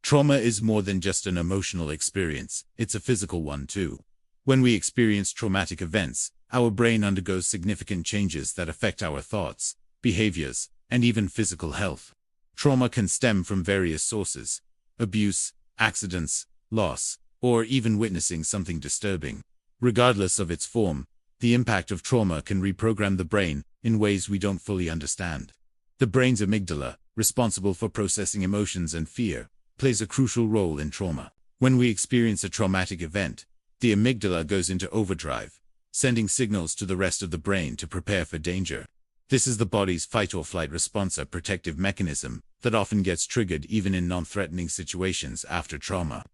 Trauma is more than just an emotional experience, it's a physical one too. When we experience traumatic events, our brain undergoes significant changes that affect our thoughts, behaviors, and even physical health. Trauma can stem from various sources: abuse, accidents, loss, or even witnessing something disturbing. Regardless of its form, the impact of trauma can reprogram the brain in ways we don't fully understand. The brain's amygdala, responsible for processing emotions and fear, plays a crucial role in trauma. When we experience a traumatic event, the amygdala goes into overdrive, sending signals to the rest of the brain to prepare for danger. This is the body's fight-or-flight response, a protective mechanism that often gets triggered even in non-threatening situations after trauma.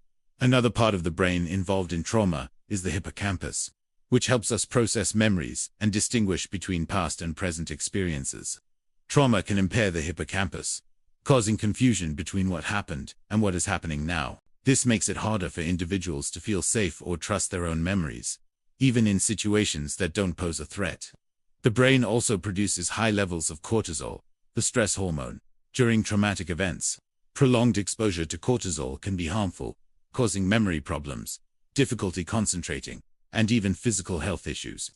Another part of the brain involved in trauma is the hippocampus, which helps us process memories and distinguish between past and present experiences. Trauma can impair the hippocampus, causing confusion between what happened and what is happening now. This makes it harder for individuals to feel safe or trust their own memories, even in situations that don't pose a threat. The brain also produces high levels of cortisol, the stress hormone, during traumatic events. Prolonged exposure to cortisol can be harmful, causing memory problems, difficulty concentrating, and even physical health issues.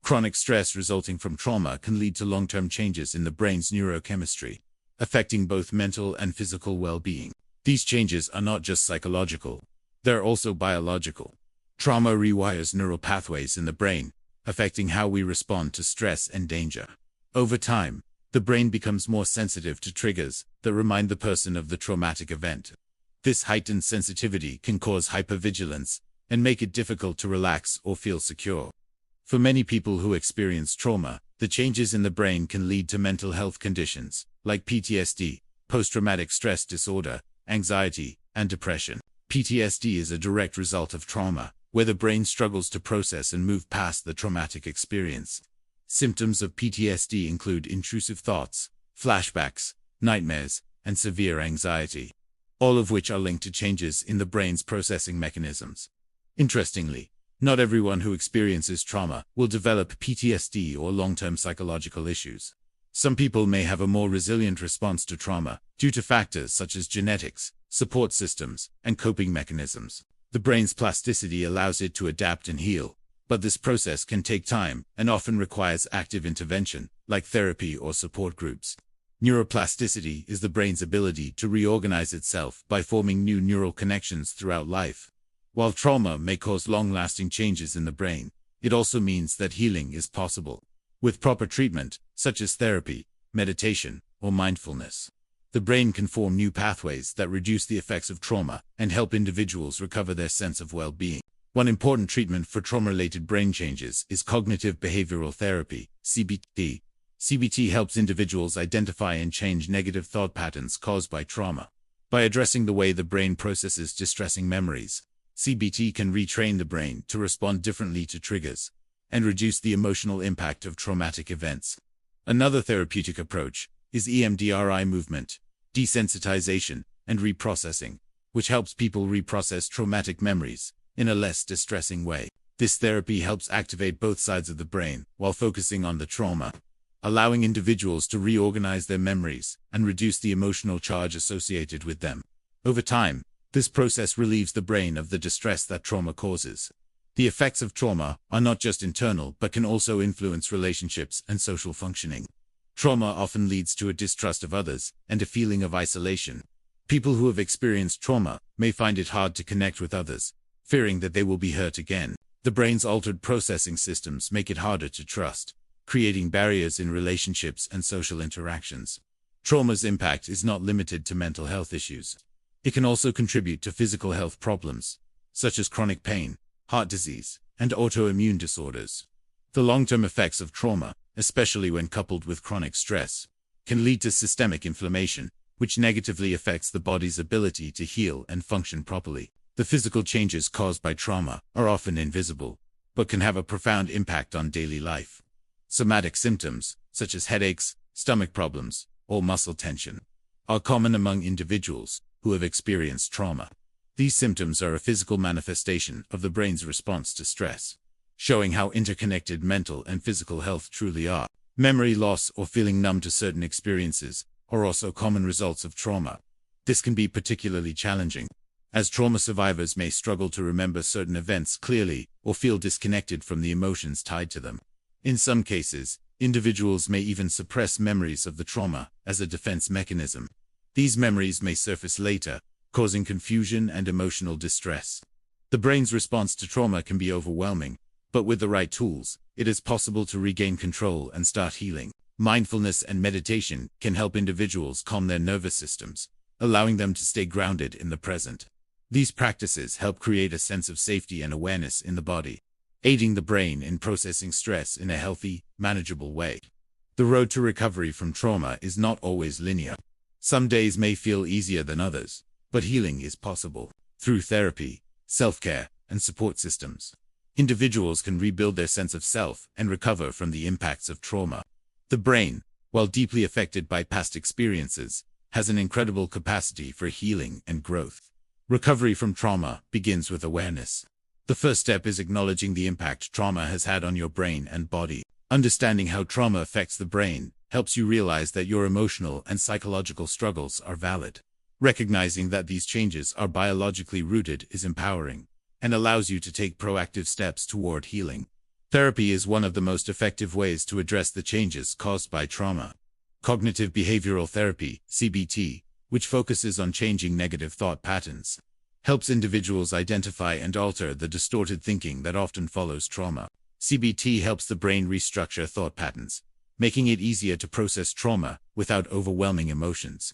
Chronic stress resulting from trauma can lead to long-term changes in the brain's neurochemistry, affecting both mental and physical well-being. These changes are not just psychological, they're also biological. Trauma rewires neural pathways in the brain, affecting how we respond to stress and danger. Over time, the brain becomes more sensitive to triggers that remind the person of the traumatic event. This heightened sensitivity can cause hypervigilance and make it difficult to relax or feel secure. For many people who experience trauma, the changes in the brain can lead to mental health conditions like PTSD, post-traumatic stress disorder, anxiety, and depression. PTSD is a direct result of trauma, where the brain struggles to process and move past the traumatic experience. Symptoms of PTSD include intrusive thoughts, flashbacks, nightmares, and severe anxiety, all of which are linked to changes in the brain's processing mechanisms. Interestingly, not everyone who experiences trauma will develop PTSD or long-term psychological issues. Some people may have a more resilient response to trauma due to factors such as genetics, support systems, and coping mechanisms. The brain's plasticity allows it to adapt and heal, but this process can take time and often requires active intervention, like therapy or support groups. Neuroplasticity is the brain's ability to reorganize itself by forming new neural connections throughout life. While trauma may cause long-lasting changes in the brain, it also means that healing is possible. With proper treatment, such as therapy, meditation, or mindfulness, the brain can form new pathways that reduce the effects of trauma and help individuals recover their sense of well-being. One important treatment for trauma-related brain changes is cognitive behavioral therapy, CBT. CBT helps individuals identify and change negative thought patterns caused by trauma. By addressing the way the brain processes distressing memories, CBT can retrain the brain to respond differently to triggers and reduce the emotional impact of traumatic events. Another therapeutic approach is EMDRI movement, desensitization, and reprocessing, which helps people reprocess traumatic memories in a less distressing way. This therapy helps activate both sides of the brain while focusing on the trauma, allowing individuals to reorganize their memories and reduce the emotional charge associated with them. Over time, this process relieves the brain of the distress that trauma causes. The effects of trauma are not just internal but can also influence relationships and social functioning. Trauma often leads to a distrust of others and a feeling of isolation. People who have experienced trauma may find it hard to connect with others, fearing that they will be hurt again. The brain's altered processing systems make it harder to trust, creating barriers in relationships and social interactions. Trauma's impact is not limited to mental health issues. It can also contribute to physical health problems, such as chronic pain, heart disease, and autoimmune disorders. The long-term effects of trauma, especially when coupled with chronic stress, can lead to systemic inflammation, which negatively affects the body's ability to heal and function properly. The physical changes caused by trauma are often invisible, but can have a profound impact on daily life. Somatic symptoms, such as headaches, stomach problems, or muscle tension, are common among individuals who have experienced trauma. These symptoms are a physical manifestation of the brain's response to stress, showing how interconnected mental and physical health truly are. Memory loss or feeling numb to certain experiences are also common results of trauma. This can be particularly challenging, as trauma survivors may struggle to remember certain events clearly or feel disconnected from the emotions tied to them. In some cases, individuals may even suppress memories of the trauma as a defense mechanism. These memories may surface later, causing confusion and emotional distress. The brain's response to trauma can be overwhelming, but with the right tools, it is possible to regain control and start healing. Mindfulness and meditation can help individuals calm their nervous systems, allowing them to stay grounded in the present. These practices help create a sense of safety and awareness in the body, aiding the brain in processing stress in a healthy, manageable way. The road to recovery from trauma is not always linear. Some days may feel easier than others, but healing is possible. Through therapy, self-care, and support systems, individuals can rebuild their sense of self and recover from the impacts of trauma. The brain, while deeply affected by past experiences, has an incredible capacity for healing and growth. Recovery from trauma begins with awareness. The first step is acknowledging the impact trauma has had on your brain and body. Understanding how trauma affects the brain helps you realize that your emotional and psychological struggles are valid. Recognizing that these changes are biologically rooted is empowering and allows you to take proactive steps toward healing. Therapy is one of the most effective ways to address the changes caused by trauma. Cognitive behavioral therapy, CBT, which focuses on changing negative thought patterns, helps individuals identify and alter the distorted thinking that often follows trauma. CBT helps the brain restructure thought patterns, making it easier to process trauma without overwhelming emotions.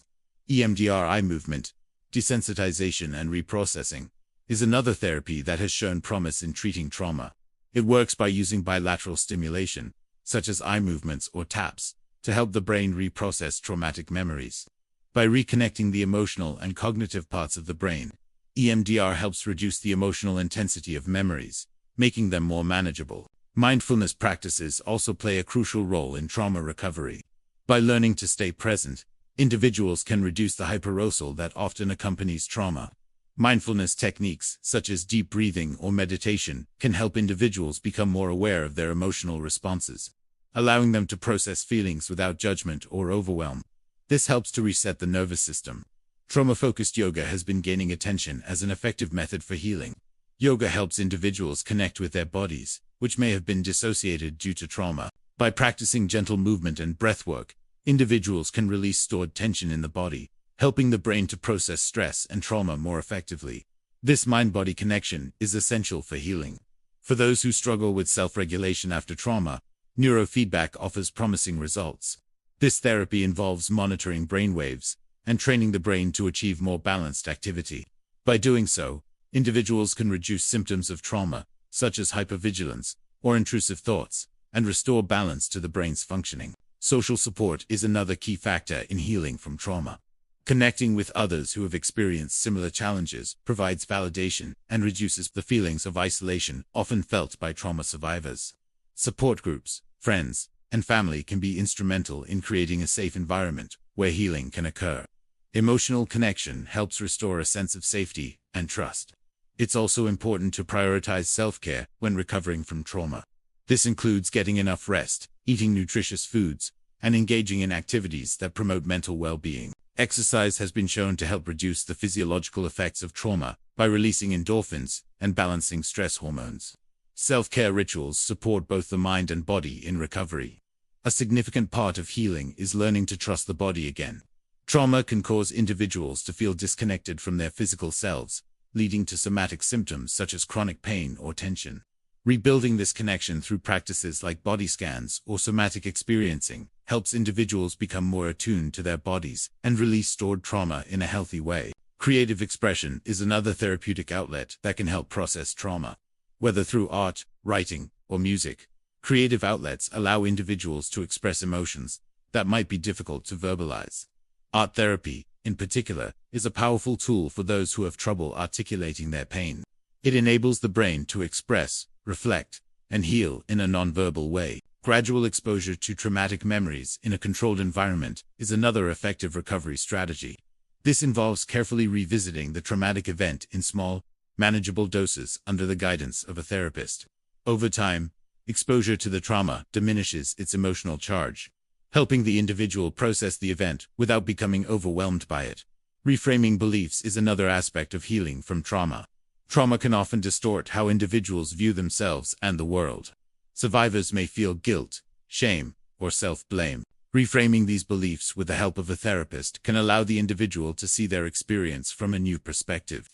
EMDR eye movement, desensitization and reprocessing, is another therapy that has shown promise in treating trauma. It works by using bilateral stimulation, such as eye movements or taps, to help the brain reprocess traumatic memories. By reconnecting the emotional and cognitive parts of the brain, EMDR helps reduce the emotional intensity of memories, making them more manageable. Mindfulness practices also play a crucial role in trauma recovery. By learning to stay present, individuals can reduce the hyperarousal that often accompanies trauma. Mindfulness techniques, such as deep breathing or meditation, can help individuals become more aware of their emotional responses, allowing them to process feelings without judgment or overwhelm. This helps to reset the nervous system. Trauma-focused yoga has been gaining attention as an effective method for healing. Yoga helps individuals connect with their bodies, which may have been dissociated due to trauma. By practicing gentle movement and breathwork, individuals can release stored tension in the body, helping the brain to process stress and trauma more effectively. This mind-body connection is essential for healing. For those who struggle with self-regulation after trauma, neurofeedback offers promising results. This therapy involves monitoring brainwaves and training the brain to achieve more balanced activity. By doing so, individuals can reduce symptoms of trauma, such as hypervigilance or intrusive thoughts, and restore balance to the brain's functioning. Social support is another key factor in healing from trauma. Connecting with others who have experienced similar challenges provides validation and reduces the feelings of isolation often felt by trauma survivors. Support groups, friends, and family can be instrumental in creating a safe environment where healing can occur. Emotional connection helps restore a sense of safety and trust. It's also important to prioritize self-care when recovering from trauma. This includes getting enough rest, eating nutritious foods, and engaging in activities that promote mental well-being. Exercise has been shown to help reduce the physiological effects of trauma by releasing endorphins and balancing stress hormones. Self-care rituals support both the mind and body in recovery. A significant part of healing is learning to trust the body again. Trauma can cause individuals to feel disconnected from their physical selves, leading to somatic symptoms such as chronic pain or tension. Rebuilding this connection through practices like body scans or somatic experiencing helps individuals become more attuned to their bodies and release stored trauma in a healthy way. Creative expression is another therapeutic outlet that can help process trauma. Whether through art, writing, or music, creative outlets allow individuals to express emotions that might be difficult to verbalize. Art therapy, in particular, is a powerful tool for those who have trouble articulating their pain. It enables the brain to express, reflect, and heal in a nonverbal way. Gradual exposure to traumatic memories in a controlled environment is another effective recovery strategy. This involves carefully revisiting the traumatic event in small, manageable doses under the guidance of a therapist. Over time, exposure to the trauma diminishes its emotional charge, helping the individual process the event without becoming overwhelmed by it. Reframing beliefs is another aspect of healing from trauma. Trauma can often distort how individuals view themselves and the world. Survivors may feel guilt, shame, or self-blame. Reframing these beliefs with the help of a therapist can allow the individual to see their experience from a new perspective,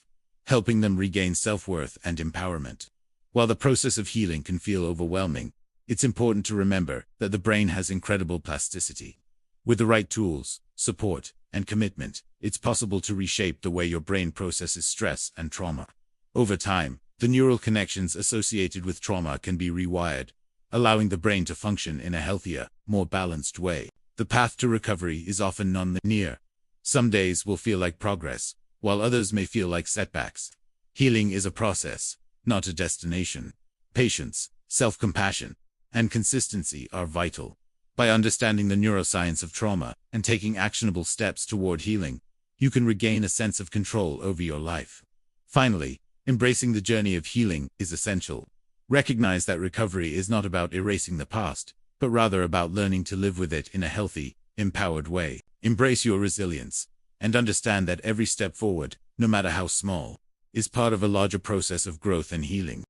helping them regain self-worth and empowerment. While the process of healing can feel overwhelming, it's important to remember that the brain has incredible plasticity. With the right tools, support, and commitment, it's possible to reshape the way your brain processes stress and trauma. Over time, the neural connections associated with trauma can be rewired, allowing the brain to function in a healthier, more balanced way. The path to recovery is often non-linear. Some days will feel like progress, while others may feel like setbacks. Healing is a process, not a destination. Patience, self-compassion, and consistency are vital. By understanding the neuroscience of trauma and taking actionable steps toward healing, you can regain a sense of control over your life. Finally, embracing the journey of healing is essential. Recognize that recovery is not about erasing the past, but rather about learning to live with it in a healthy, empowered way. Embrace your resilience, and understand that every step forward, no matter how small, is part of a larger process of growth and healing.